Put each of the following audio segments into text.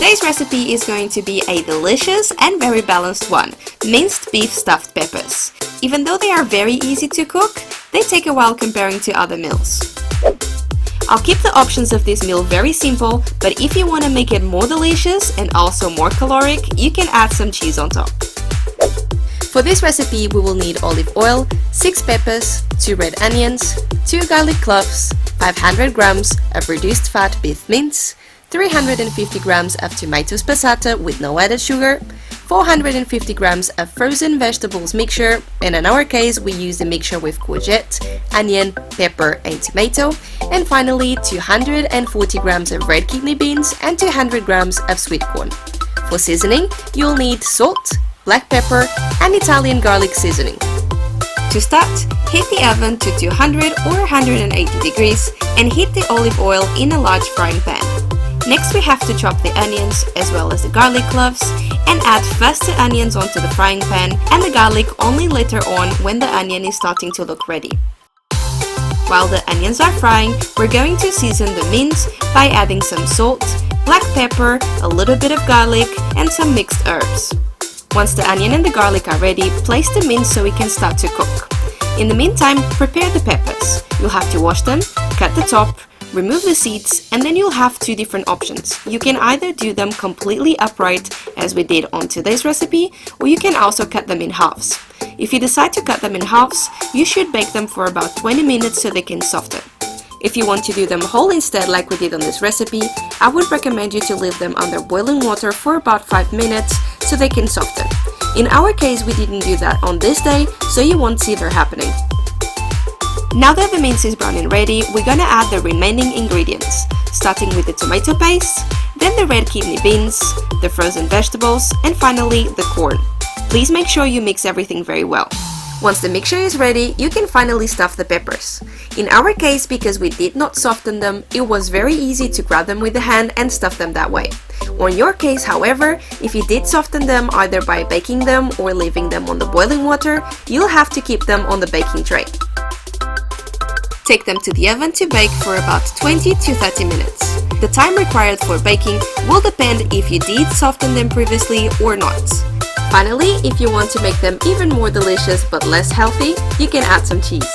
Today's recipe is going to be a delicious and very balanced one, minced beef stuffed peppers. Even though they are very easy to cook, they take a while comparing to other meals. I'll keep the options of this meal very simple, but if you want to make it more delicious and also more caloric, you can add some cheese on top. For this recipe, we will need olive oil, 6 peppers, 2 red onions, 2 garlic cloves, 500 grams of reduced fat beef mince, 350 grams of tomatoes passata with no added sugar, 450 grams of frozen vegetables mixture, and in our case we use the mixture with courgette, onion, pepper and tomato, and finally 240 grams of red kidney beans and 200 grams of sweet corn. For seasoning, you'll need salt, black pepper and Italian garlic seasoning. To start, heat the oven to 200 or 180 degrees and heat the olive oil in a large frying pan. Next we have to chop the onions as well as the garlic cloves and add first the onions onto the frying pan and the garlic only later on when the onion is starting to look ready. While the onions are frying, we're going to season the mince by adding some salt, black pepper, a little bit of garlic and some mixed herbs. Once the onion and the garlic are ready, place the mince so it can start to cook. In the meantime, prepare the peppers. You'll have to wash them, cut the top, remove the seeds, and then you'll have 2 different options. You can either do them completely upright as we did on today's recipe, or you can also cut them in halves. If you decide to cut them in halves, you should bake them for about 20 minutes so they can soften. If you want to do them whole instead like we did on this recipe, I would recommend you to leave them under boiling water for about 5 minutes so they can soften. In our case we didn't do that on this day, so you won't see that happening. Now that the mince is brown and ready, we're gonna add the remaining ingredients, starting with the tomato paste, then the red kidney beans, the frozen vegetables, and finally the corn. Please make sure you mix everything very well. Once the mixture is ready, you can finally stuff the peppers. In our case, because we did not soften them, it was very easy to grab them with the hand and stuff them that way. Or in your case, however, if you did soften them either by baking them or leaving them on the boiling water, you'll have to keep them on the baking tray. Take them to the oven to bake for about 20 to 30 minutes. The time required for baking will depend if you did soften them previously or not. Finally, if you want to make them even more delicious but less healthy, you can add some cheese.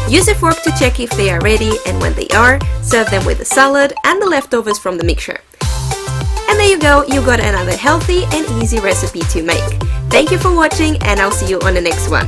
Use a fork to check if they are ready, and when they are, serve them with the salad and the leftovers from the mixture. And there you go, you got another healthy and easy recipe to make. Thank you for watching and I'll see you on the next one.